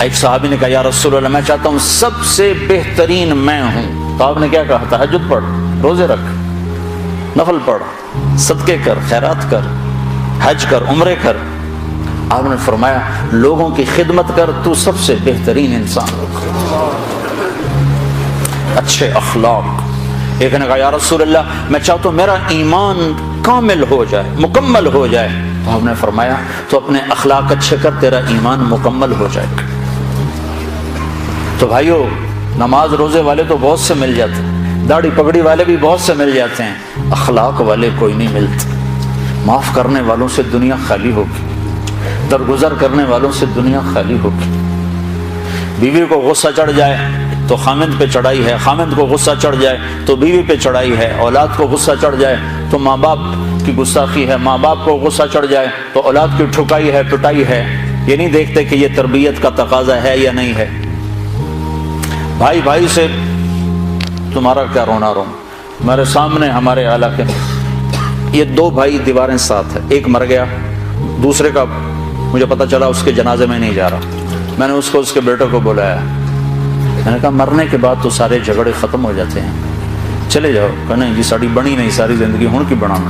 ایک صحابی نے کہا یا رسول اللہ میں چاہتا ہوں سب سے بہترین میں ہوں، تو آپ نے کیا کہا؟ تہجد پڑھ، روزے رکھ، نفل پڑھ، صدقے کر، خیرات کر، حج کر، عمرے کر۔ آپ نے فرمایا لوگوں کی خدمت کر، تو سب سے بہترین انسان ہو۔ اچھے اخلاق۔ ایک نے کہا یا رسول اللہ میں چاہتا ہوں میرا ایمان کامل ہو جائے، مکمل ہو جائے، تو آپ نے فرمایا تو اپنے اخلاق اچھے کر، تیرا ایمان مکمل ہو جائے گا۔ تو بھائیو، نماز روزے والے تو بہت سے مل جاتے ہیں، داڑھی پگڑی والے بھی بہت سے مل جاتے ہیں، اخلاق والے کوئی نہیں ملتے۔ معاف کرنے والوں سے دنیا خالی ہوگی، درگزر کرنے والوں سے دنیا خالی ہوگی۔ بیوی کو غصہ چڑھ جائے تو خامند پہ چڑھائی ہے، خامند کو غصہ چڑھ جائے تو بیوی پہ چڑھائی ہے، اولاد کو غصہ چڑھ جائے تو ماں باپ کی گستاخی ہے، ماں باپ کو غصہ چڑھ جائے تو اولاد کی ٹھکائی ہے، پٹائی ہے۔ یہ نہیں دیکھتے کہ یہ تربیت کا تقاضا ہے یا نہیں ہے۔ بھائی بھائی سے تمہارا کیا رونا رو۔ میرے سامنے ہمارے علاقے میں یہ دو بھائی دیواریں ساتھ ہیں، ایک مر گیا، دوسرے کا مجھے پتہ چلا اس کے جنازے میں نہیں جا رہا۔ میں نے اس کو اس کے بیٹے کو بلایا، میں نے کہا مرنے کے بعد تو سارے جھگڑے ختم ہو جاتے ہیں، چلے جاؤ۔ کہ نہیں جی ساڑی بنی نہیں ساری زندگی ہوں کی بنانا۔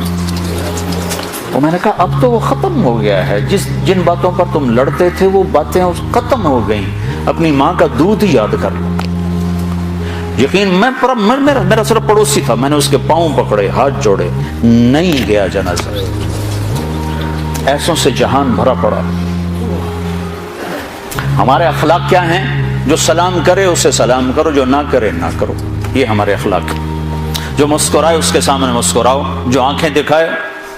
تو میں نے کہا اب تو وہ ختم ہو گیا ہے، جن باتوں پر تم لڑتے تھے وہ باتیں ختم ہو گئیں، اپنی ماں کا دودھ ہی یاد کر لو۔ یقین میرا صرف پڑوسی تھا، میں نے اس کے پاؤں پکڑے، ہاتھ جوڑے، نہیں گیا جنازہ۔ ایسوں سے جہان بھرا پڑا۔ ہمارے اخلاق کیا ہیں؟ جو سلام کرے اسے سلام کرو، جو نہ کرے نہ کرو، یہ ہمارے اخلاق ہیں۔ جو مسکرائے اس کے سامنے مسکراؤ، جو آنکھیں دکھائے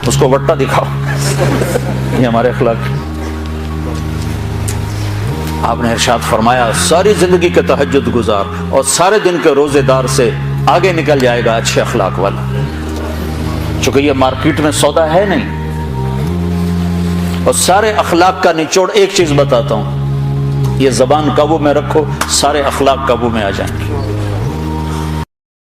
اس کو وٹا دکھاؤ، یہ ہمارے اخلاق ہیں۔ آپ نے ارشاد فرمایا ساری زندگی کے تہجد گزار اور سارے دن کے روزے دار سے آگے نکل جائے گا اچھے اخلاق والا۔ چونکہ یہ مارکیٹ میں سودا ہے نہیں۔ اور سارے اخلاق کا نچوڑ ایک چیز بتاتا ہوں، یہ زبان قابو میں رکھو، سارے اخلاق قابو میں آ جائیں گے۔